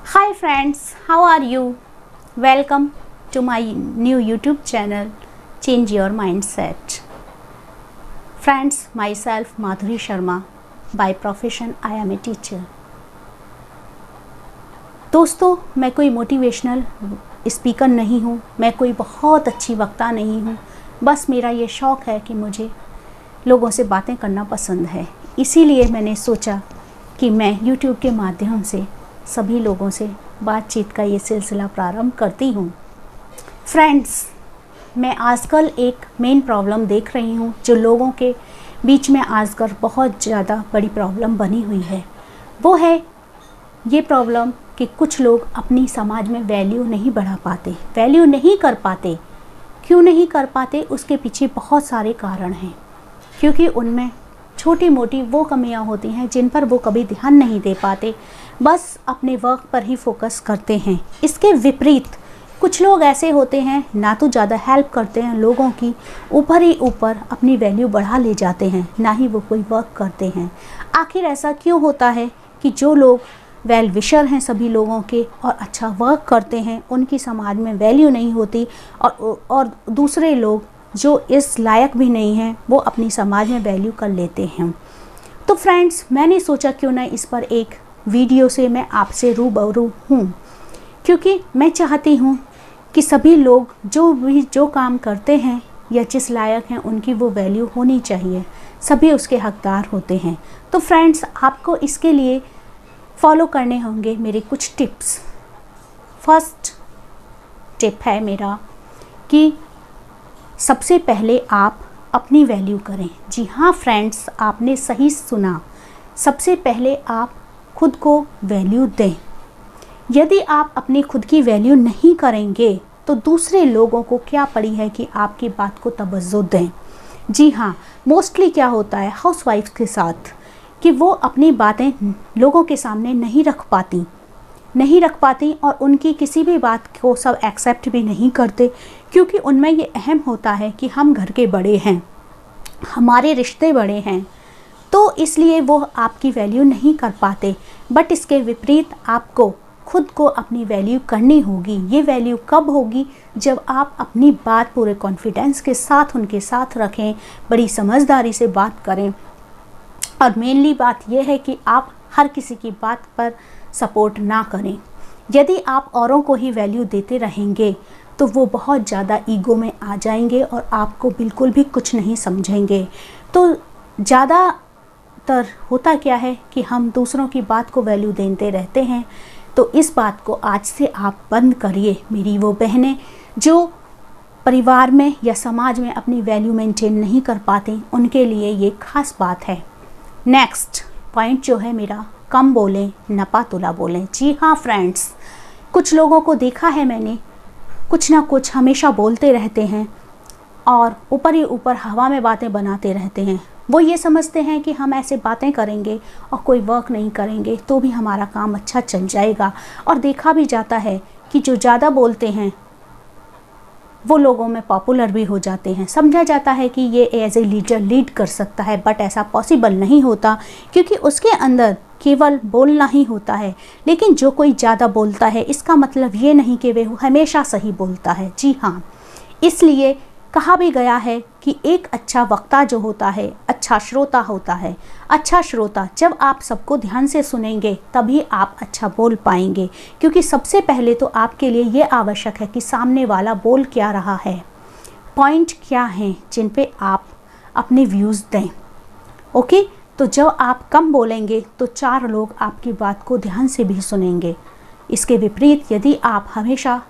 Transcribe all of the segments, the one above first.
Hi friends, how are you? Welcome to my new YouTube channel, Change Your Mindset. Friends, myself Madhuri Sharma. By profession, I am a teacher. दोस्तों, मैं कोई motivational speaker नहीं हूँ, मैं कोई बहुत अच्छी वक्ता नहीं हूँ। बस मेरा ये शौक़ है कि मुझे लोगों से बातें करना पसंद है। इसीलिए मैंने सोचा कि मैं YouTube के माध्यम से सभी लोगों से बातचीत का ये सिलसिला प्रारंभ करती हूँ। फ्रेंड्स, मैं आजकल एक मेन प्रॉब्लम देख रही हूँ जो लोगों के बीच में आजकल बहुत ज़्यादा बड़ी प्रॉब्लम बनी हुई है। वो है ये प्रॉब्लम कि कुछ लोग अपनी समाज में वैल्यू नहीं बढ़ा पाते, वैल्यू नहीं कर पाते। क्यों नहीं कर पाते? उसके पीछे बहुत सारे कारण हैं। क्योंकि उनमें छोटी मोटी वो कमियां होती हैं जिन पर वो कभी ध्यान नहीं दे पाते, बस अपने वर्क पर ही फोकस करते हैं। इसके विपरीत कुछ लोग ऐसे होते हैं, ना तो ज़्यादा हेल्प करते हैं लोगों की, ऊपर ही ऊपर अपनी वैल्यू बढ़ा ले जाते हैं, ना ही वो कोई वर्क करते हैं। आखिर ऐसा क्यों होता है कि जो लोग वेल विशर हैं सभी लोगों के और अच्छा वर्क करते हैं, उनकी समाज में वैल्यू नहीं होती और दूसरे लोग जो इस लायक भी नहीं हैं वो अपनी समाज में वैल्यू कर लेते हैं। तो फ्रेंड्स, मैंने सोचा क्यों ना इस पर एक वीडियो से मैं आपसे रूबरू हूँ, क्योंकि मैं चाहती हूँ कि सभी लोग जो काम करते हैं या जिस लायक हैं उनकी वो वैल्यू होनी चाहिए। सभी उसके हकदार होते हैं। तो फ्रेंड्स, आपको इसके लिए फॉलो करने होंगे मेरे कुछ टिप्स। फर्स्ट टिप है मेरा कि सबसे पहले आप अपनी वैल्यू करें। जी हाँ फ्रेंड्स, आपने सही सुना। सबसे पहले आप खुद को वैल्यू दें। यदि आप अपनी खुद की वैल्यू नहीं करेंगे तो दूसरे लोगों को क्या पड़ी है कि आपकी बात को तवज्जो दें। जी हाँ, मोस्टली क्या होता है हाउसवाइफ के साथ कि वो अपनी बातें लोगों के सामने नहीं रख पाती और उनकी किसी भी बात को सब एक्सेप्ट भी नहीं करते, क्योंकि उनमें ये अहम होता है कि हम घर के बड़े हैं, हमारे रिश्ते बड़े हैं, तो इसलिए वो आपकी वैल्यू नहीं कर पाते। बट इसके विपरीत आपको खुद को अपनी वैल्यू करनी होगी। ये वैल्यू कब होगी? जब आप अपनी बात पूरे कॉन्फिडेंस के साथ उनके साथ रखें, बड़ी समझदारी से बात करें। और मेनली बात यह है कि आप हर किसी की बात पर सपोर्ट ना करें। यदि आप औरों को ही वैल्यू देते रहेंगे तो वो बहुत ज़्यादा ईगो में आ जाएंगे और आपको बिल्कुल भी कुछ नहीं समझेंगे। तो ज़्यादातर होता क्या है कि हम दूसरों की बात को वैल्यू देते रहते हैं। तो इस बात को आज से आप बंद करिए। मेरी वो बहनें जो परिवार में या समाज में अपनी वैल्यू मेंटेन नहीं कर पाती, उनके लिए ये खास बात है। नेक्स्ट पॉइंट जो है मेरा, कम बोलें, नपा तुला बोलें। जी हाँ फ्रेंड्स, कुछ लोगों को देखा है मैंने, कुछ ना कुछ हमेशा बोलते रहते हैं और ऊपर ही ऊपर हवा में बातें बनाते रहते हैं। वो ये समझते हैं कि हम ऐसे बातें करेंगे और कोई वर्क नहीं करेंगे तो भी हमारा काम अच्छा चल जाएगा। और देखा भी जाता है कि जो ज़्यादा बोलते हैं वो लोगों में पॉपुलर भी हो जाते हैं। समझा जाता है कि ये एज ए लीडर लीड कर सकता है, बट ऐसा पॉसिबल नहीं होता, क्योंकि उसके अंदर केवल बोलना ही होता है। लेकिन जो कोई ज़्यादा बोलता है इसका मतलब ये नहीं कि वह हमेशा सही बोलता है। जी हाँ, इसलिए कहा भी गया है कि एक अच्छा वक्ता जो होता है अच्छा श्रोता होता है। अच्छा श्रोता, जब आप सबको ध्यान से सुनेंगे तभी आप अच्छा बोल पाएंगे, क्योंकि सबसे पहले तो आपके लिए ये आवश्यक है कि सामने वाला बोल क्या रहा है, पॉइंट क्या हैं जिन पे आप अपने व्यूज़ दें। ओके, तो जब आप कम बोलेंगे तो 4 लोग आपकी बात को ध्यान से भी सुनेंगे। इसके विपरीत यदि आप हमेशा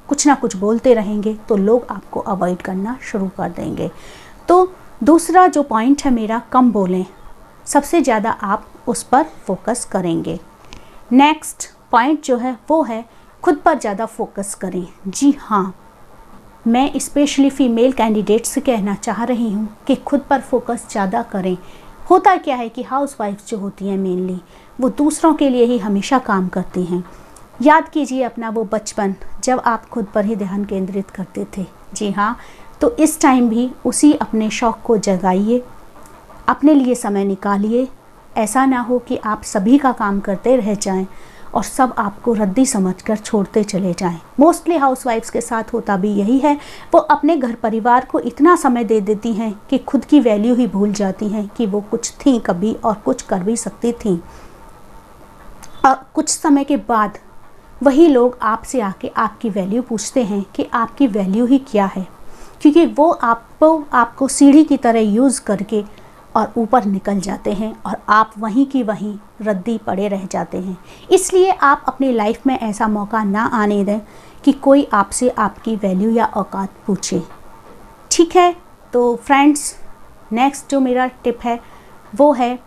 कुछ ना कुछ बोलते रहेंगे तो लोग आपको अवॉइड करना शुरू कर देंगे। तो दूसरा जो पॉइंट है मेरा, कम बोलें, सबसे ज़्यादा आप उस पर फोकस करेंगे। नेक्स्ट पॉइंट जो है वो है खुद पर ज़्यादा फोकस करें। जी हाँ, मैं स्पेशली फ़ीमेल कैंडिडेट से कहना चाह रही हूँ कि खुद पर फोकस ज़्यादा करें। होता क्या है कि हाउसवाइफ जो होती हैं मेनली, वो दूसरों के लिए ही हमेशा काम करती हैं। याद कीजिए अपना वो बचपन जब आप खुद पर ही ध्यान केंद्रित करते थे। जी हाँ, तो इस टाइम भी उसी अपने शौक़ को जगाइए, अपने लिए समय निकालिए। ऐसा ना हो कि आप सभी का काम करते रह जाएं और सब आपको रद्दी समझकर छोड़ते चले जाएं। मोस्टली हाउसवाइफ्स के साथ होता भी यही है। वो अपने घर परिवार को इतना समय दे देती हैं कि खुद की वैल्यू ही भूल जाती हैं कि वो कुछ थी कभी और कुछ कर भी सकती थी। और कुछ समय के बाद वही लोग आपसे आके आपकी वैल्यू पूछते हैं कि आपकी वैल्यू ही क्या है, क्योंकि वो आपको सीढ़ी की तरह यूज़ करके और ऊपर निकल जाते हैं और आप वहीं की वहीं रद्दी पड़े रह जाते हैं। इसलिए आप अपनी लाइफ में ऐसा मौका ना आने दें कि कोई आपसे आपकी वैल्यू या औकात पूछे। ठीक है, तो फ्रेंड्स, नेक्स्ट जो मेरा टिप है वो है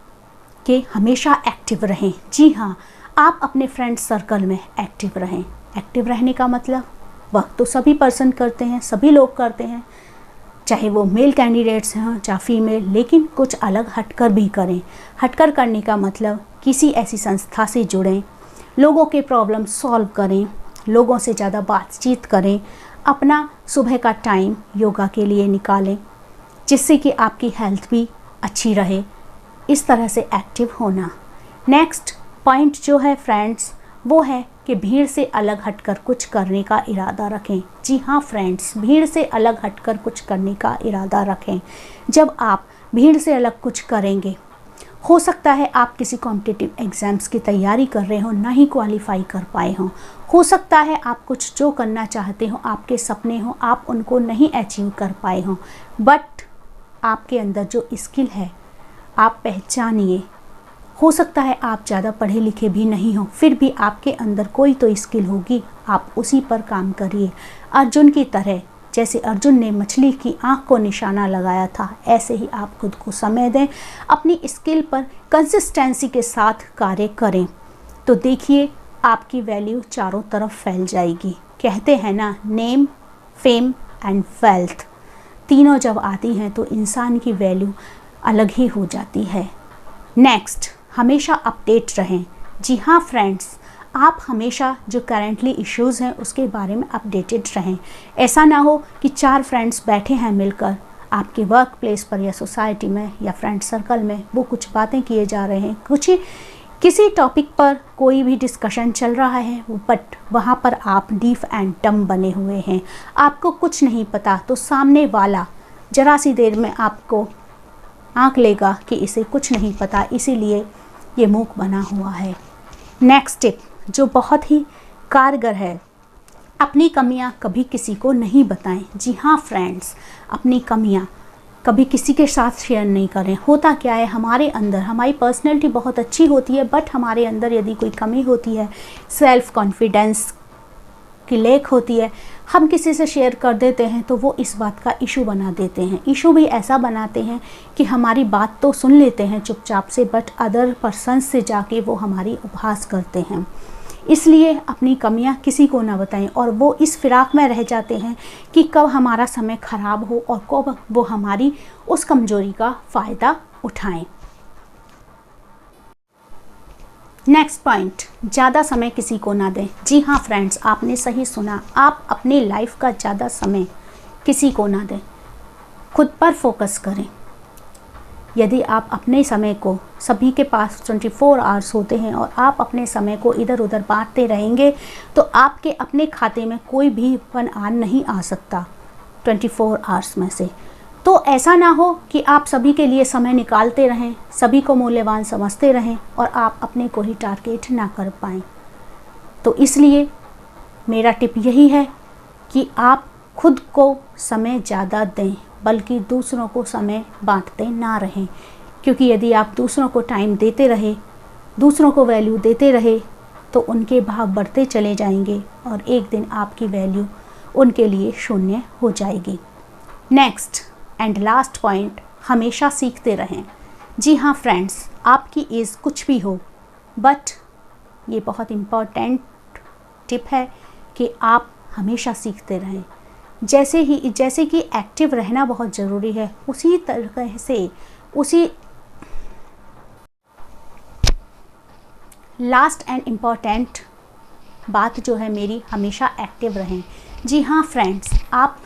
कि हमेशा एक्टिव रहें। जी हाँ, आप अपने फ्रेंड सर्कल में एक्टिव रहें। एक्टिव रहने का मतलब वर्क तो सभी पर्सन करते हैं, सभी लोग करते हैं, चाहे वो मेल कैंडिडेट्स हैं चाहे फीमेल, लेकिन कुछ अलग हटकर भी करें। हटकर करने का मतलब किसी ऐसी संस्था से जुड़ें, लोगों के प्रॉब्लम सॉल्व करें, लोगों से ज़्यादा बातचीत करें, अपना सुबह का टाइम योगा के लिए निकालें, जिससे कि आपकी हेल्थ भी अच्छी रहे। इस तरह से एक्टिव होना। नेक्स्ट पॉइंट जो है फ्रेंड्स, वो है कि भीड़ से अलग हटकर कुछ करने का इरादा रखें। जी हाँ फ्रेंड्स, भीड़ से अलग हटकर कुछ करने का इरादा रखें। जब आप भीड़ से अलग कुछ करेंगे, हो सकता है आप किसी कॉम्पिटिटिव एग्ज़ाम्स की तैयारी कर रहे हो, ना ही क्वालिफाई कर पाए हों। हो सकता है आप कुछ जो करना चाहते हो, आपके सपने हो, आप उनको नहीं अचीव कर पाए हों। बट आपके अंदर जो स्किल है आप पहचानिए। हो सकता है आप ज़्यादा पढ़े लिखे भी नहीं हो, फिर भी आपके अंदर कोई तो स्किल होगी, आप उसी पर काम करिए। अर्जुन की तरह, जैसे अर्जुन ने मछली की आंख को निशाना लगाया था, ऐसे ही आप खुद को समय दें, अपनी स्किल पर कंसिस्टेंसी के साथ कार्य करें, तो देखिए आपकी वैल्यू चारों तरफ फैल जाएगी। कहते हैं ना, नेम, फेम एंड वेल्थ तीनों जब आती हैं तो इंसान की वैल्यू अलग ही हो जाती है। नेक्स्ट, हमेशा अपडेट रहें। जी हाँ फ्रेंड्स, आप हमेशा जो करेंटली इश्यूज़ हैं उसके बारे में अपडेटेड रहें। ऐसा ना हो कि 4 फ्रेंड्स बैठे हैं मिलकर आपके वर्क प्लेस पर या सोसाइटी में या फ्रेंड सर्कल में, वो कुछ बातें किए जा रहे हैं, कुछ किसी टॉपिक पर कोई भी डिस्कशन चल रहा है, बट वहाँ पर आप डीफ एंड डम बने हुए हैं, आपको कुछ नहीं पता, तो सामने वाला ज़रा सी देर में आपको आंक लेगा कि इसे कुछ नहीं पता, इसीलिए ये मूक बना हुआ है। नेक्स्ट टिप जो बहुत ही कारगर है, अपनी कमियां कभी किसी को नहीं बताएं। जी हाँ फ्रेंड्स, अपनी कमियां कभी किसी के साथ शेयर नहीं करें। होता क्या है, हमारे अंदर हमारी पर्सनैलिटी बहुत अच्छी होती है, बट हमारे अंदर यदि कोई कमी होती है, सेल्फ कॉन्फिडेंस की लेक होती है, हम किसी से शेयर कर देते हैं तो वो इस बात का इशू बना देते हैं। इशू भी ऐसा बनाते हैं कि हमारी बात तो सुन लेते हैं चुपचाप से, बट अदर पर्सन से जाके वो हमारी उपहास करते हैं। इसलिए अपनी कमियां किसी को ना बताएं, और वो इस फिराक में रह जाते हैं कि कब हमारा समय ख़राब हो और कब वो हमारी उस कमज़ोरी का फ़ायदा उठाएं। नेक्स्ट पॉइंट, ज़्यादा समय किसी को ना दें। जी हाँ फ्रेंड्स, आपने सही सुना, आप अपनी लाइफ का ज़्यादा समय किसी को ना दें, खुद पर फोकस करें। यदि आप अपने समय को, सभी के पास 24 आवर्स होते हैं और आप अपने समय को इधर उधर बांटते रहेंगे तो आपके अपने खाते में कोई भी 1 आवर नहीं आ सकता 24 आवर्स में से। तो ऐसा ना हो कि आप सभी के लिए समय निकालते रहें, सभी को मूल्यवान समझते रहें और आप अपने को ही टारगेट ना कर पाएँ। तो इसलिए मेरा टिप यही है कि आप खुद को समय ज़्यादा दें, बल्कि दूसरों को समय बांटते ना रहें। क्योंकि यदि आप दूसरों को टाइम देते रहे, दूसरों को वैल्यू देते रहे, तो उनके भाव बढ़ते चले जाएंगे और एक दिन आपकी वैल्यू उनके लिए शून्य हो जाएगी। नेक्स्ट एंड लास्ट पॉइंट, हमेशा सीखते रहें। जी हाँ फ्रेंड्स, आपकी एज कुछ भी हो, बट ये बहुत इम्पॉर्टेंट टिप है कि आप हमेशा सीखते रहें। जैसे कि एक्टिव रहना बहुत ज़रूरी है, उसी तरह से उसी लास्ट एंड इम्पॉर्टेंट बात जो है मेरी, हमेशा एक्टिव रहें। जी हाँ फ्रेंड्स, आप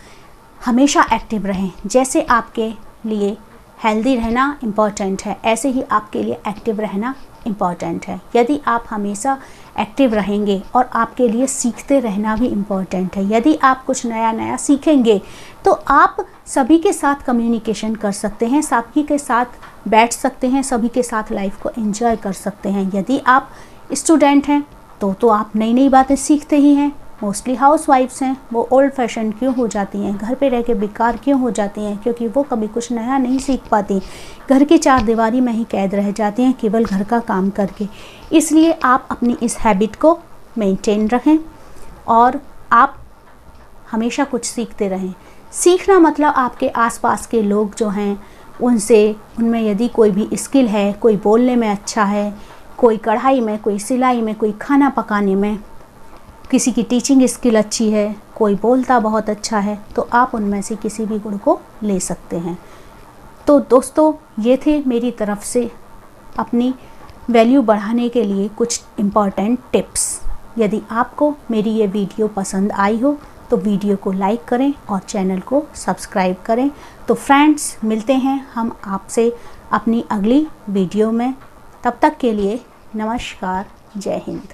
हमेशा एक्टिव रहें। जैसे आपके लिए हेल्दी रहना इम्पॉर्टेंट है, ऐसे ही आपके लिए एक्टिव रहना इम्पॉर्टेंट है। यदि आप हमेशा एक्टिव रहेंगे और आपके लिए सीखते रहना भी इम्पॉर्टेंट है। यदि आप कुछ नया नया सीखेंगे तो आप सभी के साथ कम्युनिकेशन कर सकते हैं, सभी के साथ बैठ सकते हैं, सभी के साथ लाइफ को एंजॉय कर सकते हैं। यदि आप स्टूडेंट हैं तो आप नई नई बातें सीखते ही हैं। मोस्टली हाउसवाइफ्स हैं, वो ओल्ड फैशन क्यों हो जाती हैं, घर पे रह के बेकार क्यों हो जाती हैं, क्योंकि वो कभी कुछ नया नहीं सीख पाती, घर की चार दीवारी में ही कैद रह जाती हैं केवल घर का काम करके। इसलिए आप अपनी इस हैबिट को मेंटेन रखें और आप हमेशा कुछ सीखते रहें। सीखना मतलब आपके आसपास के लोग जो हैं उनमें यदि कोई भी स्किल है, कोई बोलने में अच्छा है, कोई कढ़ाई में, कोई सिलाई में, कोई खाना पकाने में, किसी की टीचिंग स्किल अच्छी है, कोई बोलता बहुत अच्छा है, तो आप उनमें से किसी भी गुण को ले सकते हैं। तो दोस्तों, ये थे मेरी तरफ से अपनी वैल्यू बढ़ाने के लिए कुछ इम्पॉर्टेंट टिप्स। यदि आपको मेरी ये वीडियो पसंद आई हो तो वीडियो को लाइक करें और चैनल को सब्सक्राइब करें। तो फ्रेंड्स, मिलते हैं हम आपसे अपनी अगली वीडियो में। तब तक के लिए नमस्कार, जय हिंद।